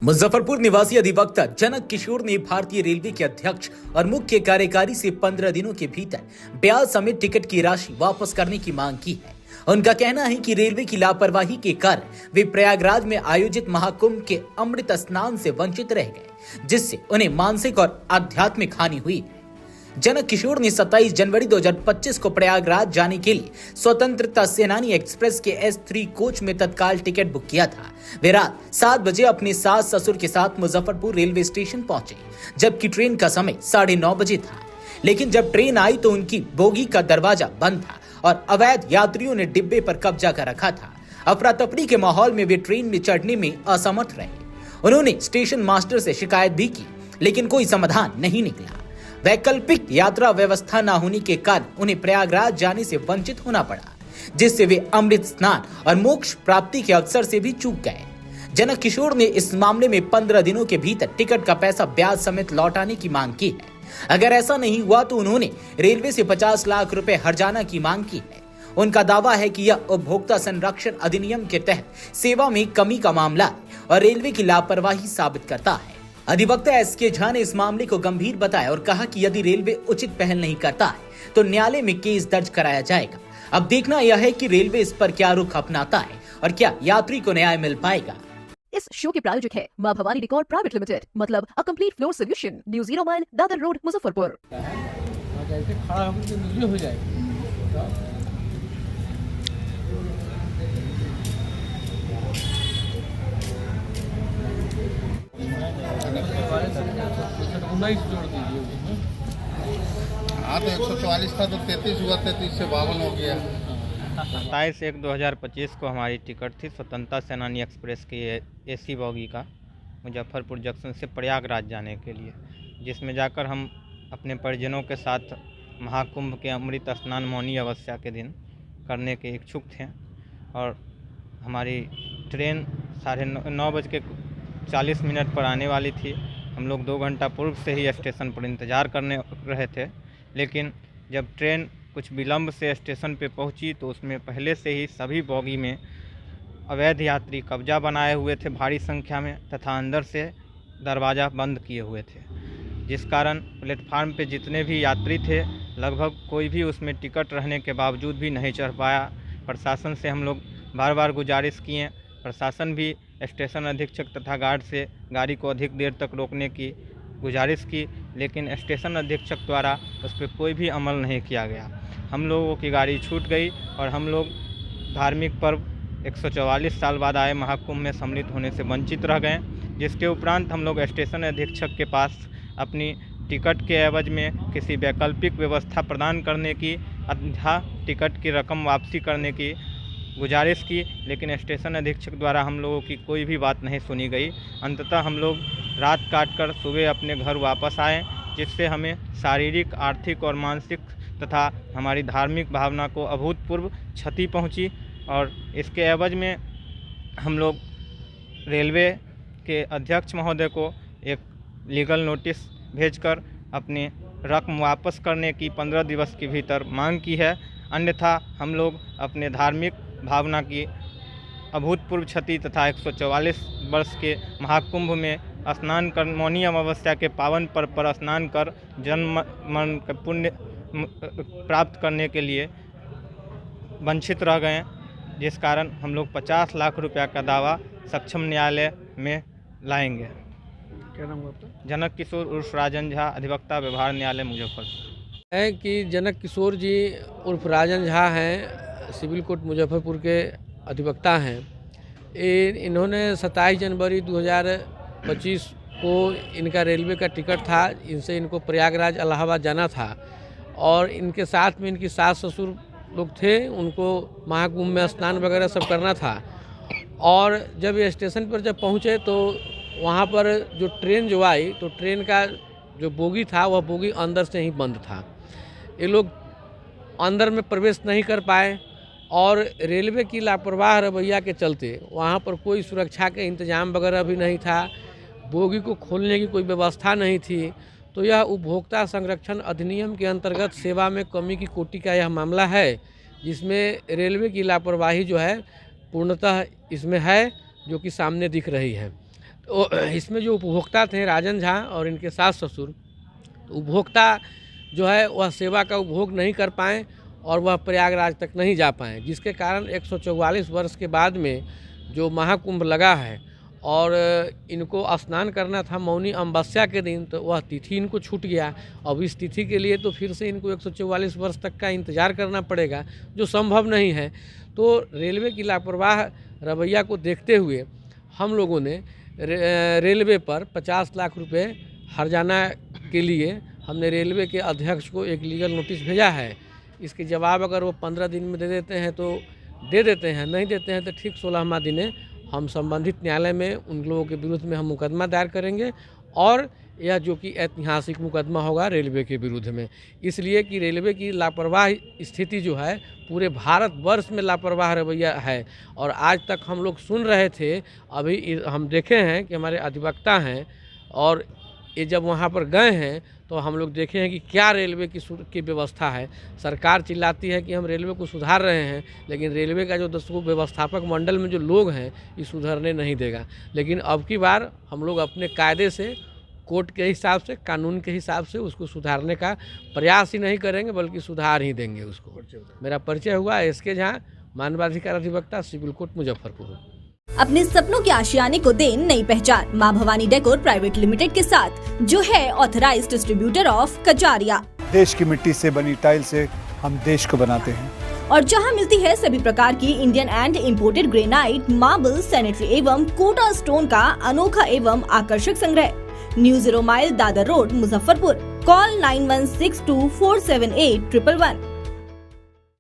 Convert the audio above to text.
मुजफ्फरपुर निवासी अधिवक्ता जनक किशोर ने भारतीय रेलवे के अध्यक्ष और मुख्य कार्यकारी से 15 दिनों के भीतर ब्याज समेत टिकट की राशि वापस करने की मांग की है। उनका कहना है कि रेलवे की लापरवाही के कारण वे प्रयागराज में आयोजित महाकुंभ के अमृत स्नान से वंचित रह गए, जिससे उन्हें मानसिक और आध्यात्मिक हानि हुई। जनक किशोर ने 27 जनवरी 2025 को प्रयागराज जाने के लिए स्वतंत्रता सेनानी एक्सप्रेस के S3 कोच में तत्काल टिकट बुक किया था। वे रात 7 बजे अपने सास ससुर के साथ मुजफ्फरपुर रेलवे स्टेशन पहुंचे, जबकि ट्रेन का समय 9:30 बजे था। लेकिन जब ट्रेन आई तो उनकी बोगी का दरवाजा बंद था और अवैध यात्रियों ने डिब्बे पर कब्जा कर रखा था। अफरा तफरी के माहौल में वे ट्रेन में चढ़ने में असमर्थ रहे। उन्होंने स्टेशन मास्टर से शिकायत भी की, लेकिन कोई समाधान नहीं निकला। वैकल्पिक यात्रा व्यवस्था न होने के कारण उन्हें प्रयागराज जाने से वंचित होना पड़ा, जिससे वे अमृत स्नान और मोक्ष प्राप्ति के अवसर से भी चूक गए। जनक किशोर ने इस मामले में 15 दिनों के भीतर टिकट का पैसा ब्याज समेत लौटाने की मांग की है। अगर ऐसा नहीं हुआ तो उन्होंने रेलवे से 50 लाख रुपए हर्जाना की मांग की है। उनका दावा है कि यह उपभोक्ता संरक्षण अधिनियम के तहत सेवा में कमी का मामला है और रेलवे की लापरवाही साबित करता है। अधिवक्ता SK झा ने इस मामले को गंभीर बताया और कहा कि यदि रेलवे उचित पहल नहीं करता है तो न्यायालय में केस दर्ज कराया जाएगा। अब देखना यह है कि रेलवे इस पर क्या रुख अपनाता है और क्या यात्री को न्याय मिल पाएगा। इस शो के प्रायोजक है मां भवानी डेकोर प्राइवेट लिमिटेड, मतलब a complete floor solution, new 0 mile, Dadar road, Muzaffarpur. खड़ा होकर हो जाएगा। हाँ तो 144 था तो 33 हुआ, 33 से 52 हो गया। 27/1/2025 को हमारी टिकट थी स्वतंत्रता सेनानी एक्सप्रेस की AC बॉगी का मुजफ्फरपुर जंक्शन से प्रयागराज जाने के लिए, जिसमें जाकर हम अपने परिजनों के साथ महाकुंभ के अमृत स्नान मौनी अमावस्या के दिन करने के इच्छुक थे। और हमारी ट्रेन 9:40 पर आने वाली थी। हम लोग 2 घंटा पूर्व से ही स्टेशन पर इंतज़ार करने रहे थे, लेकिन जब ट्रेन कुछ विलम्ब से स्टेशन पे पहुंची तो उसमें पहले से ही सभी बॉगी में अवैध यात्री कब्जा बनाए हुए थे भारी संख्या में, तथा अंदर से दरवाज़ा बंद किए हुए थे, जिस कारण प्लेटफार्म पे जितने भी यात्री थे लगभग कोई भी उसमें टिकट रहने के बावजूद भी नहीं चढ़ पाया। प्रशासन से हम लोग बार बार गुजारिश किए, प्रशासन भी स्टेशन अधीक्षक तथा गार्ड से गाड़ी को अधिक देर तक रोकने की गुजारिश की, लेकिन स्टेशन अधीक्षक द्वारा उस पर कोई भी अमल नहीं किया गया। हम लोगों की गाड़ी छूट गई और हम लोग धार्मिक पर्व 144 साल बाद आए महाकुंभ में सम्मिलित होने से वंचित रह गए, जिसके उपरांत हम लोग स्टेशन अधीक्षक के पास अपनी टिकट के एवज में किसी वैकल्पिक व्यवस्था प्रदान करने की तथा टिकट की रकम वापसी करने की गुजारिश की, लेकिन स्टेशन अधीक्षक द्वारा हम लोगों की कोई भी बात नहीं सुनी गई। अंततः हम लोग रात काटकर सुबह अपने घर वापस आए, जिससे हमें शारीरिक, आर्थिक और मानसिक तथा हमारी धार्मिक भावना को अभूतपूर्व क्षति पहुंची। और इसके एवज में हम लोग रेलवे के अध्यक्ष महोदय को एक लीगल नोटिस भेजकर अपनी रकम वापस करने की 15 दिवस के भीतर मांग की है। अन्यथा हम लोग अपने धार्मिक भावना की अभूतपूर्व क्षति तथा 144 वर्ष के महाकुंभ में स्नान कर मौनी अमावस्या के पावन पर्व पर स्नान कर जन्म मरण के पुण्य प्राप्त करने के लिए वंचित रह गए, जिस कारण हम लोग 50 लाख रुपया का दावा सक्षम न्यायालय में लाएंगे। क्या नाम है आपका? जनक किशोर उर्फ राजन झा, अधिवक्ता व्यवहार न्यायालय मुजफ्फरपुर। है कि जनक किशोर जी उर्फ राजन झा हैं, सिविल कोर्ट मुजफ्फरपुर के अधिवक्ता हैं। इन्होंने 27 जनवरी 2025 को इनका रेलवे का टिकट था, इनसे इनको प्रयागराज इलाहाबाद जाना था और इनके साथ में इनकी सास ससुर लोग थे। उनको महाकुंभ में स्नान वगैरह सब करना था और जब ये स्टेशन पर जब पहुँचे तो वहाँ पर जो ट्रेन जो आई तो ट्रेन का जो बोगी था वह बोगी अंदर से ही बंद था। ये लोग अंदर में प्रवेश नहीं कर पाए और रेलवे की लापरवाह रवैया के चलते वहाँ पर कोई सुरक्षा के इंतजाम वगैरह भी नहीं था, बोगी को खोलने की कोई व्यवस्था नहीं थी। तो यह उपभोक्ता संरक्षण अधिनियम के अंतर्गत सेवा में कमी की कोटि का यह मामला है, जिसमें रेलवे की लापरवाही जो है पूर्णतः इसमें है, जो कि सामने दिख रही है। इसमें जो उपभोक्ता थे राजन झा और इनके सास ससुर, उपभोक्ता जो है वह सेवा का उपभोग नहीं कर पाएँ और वह प्रयागराज तक नहीं जा पाएँ, जिसके कारण 144 वर्ष के बाद में जो महाकुंभ लगा है और इनको स्नान करना था मौनी अमावस्या के दिन, तो वह तिथि इनको छूट गया। अब इस तिथि के लिए तो फिर से इनको 144 वर्ष तक का इंतज़ार करना पड़ेगा, जो संभव नहीं है। तो रेलवे की लापरवाह रवैया को देखते हुए हम लोगों ने रेलवे पर 50 लाख रुपए हर्जाना के लिए हमने रेलवे के अध्यक्ष को एक लीगल नोटिस भेजा है। इसके जवाब अगर वो 15 दिन में दे देते हैं तो दे देते हैं, नहीं देते हैं तो ठीक 16वां दिन हम संबंधित न्यायालय में उन लोगों के विरुद्ध में हम मुकदमा दायर करेंगे और यह जो कि ऐतिहासिक मुकदमा होगा रेलवे के विरुद्ध में, इसलिए कि रेलवे की लापरवाह स्थिति जो है पूरे भारतवर्ष में लापरवाह रवैया है। और आज तक हम लोग सुन रहे थे, अभी हम देखे हैं कि हमारे अधिवक्ता हैं और ये जब वहाँ पर गए हैं तो हम लोग देखे हैं कि क्या रेलवे की व्यवस्था है। सरकार चिल्लाती है कि हम रेलवे को सुधार रहे हैं, लेकिन रेलवे का जो व्यवस्थापक मंडल में जो लोग हैं ये सुधरने नहीं देगा। लेकिन अब की बार हम लोग अपने कायदे से, कोर्ट के हिसाब से, कानून के हिसाब से उसको सुधारने का प्रयास ही नहीं करेंगे, बल्कि सुधार ही देंगे उसको। मेरा परिचय हुआ SK झा, मानवाधिकार अधिवक्ता, सिविल कोर्ट, मुजफ्फरपुर। अपने सपनों के आशियाने को दे नई पहचान माँ भवानी डेकोर प्राइवेट लिमिटेड के साथ, जो है ऑथराइज्ड डिस्ट्रीब्यूटर ऑफ कजारिया। देश की मिट्टी से बनी टाइल से हम देश को बनाते हैं, और जहां मिलती है सभी प्रकार की Indian and imported granite, marble, sanitary एवं कोटा स्टोन का अनोखा एवं आकर्षक संग्रह। New 0 mile, Dadar road, Muzaffarpur. Call 9162478111।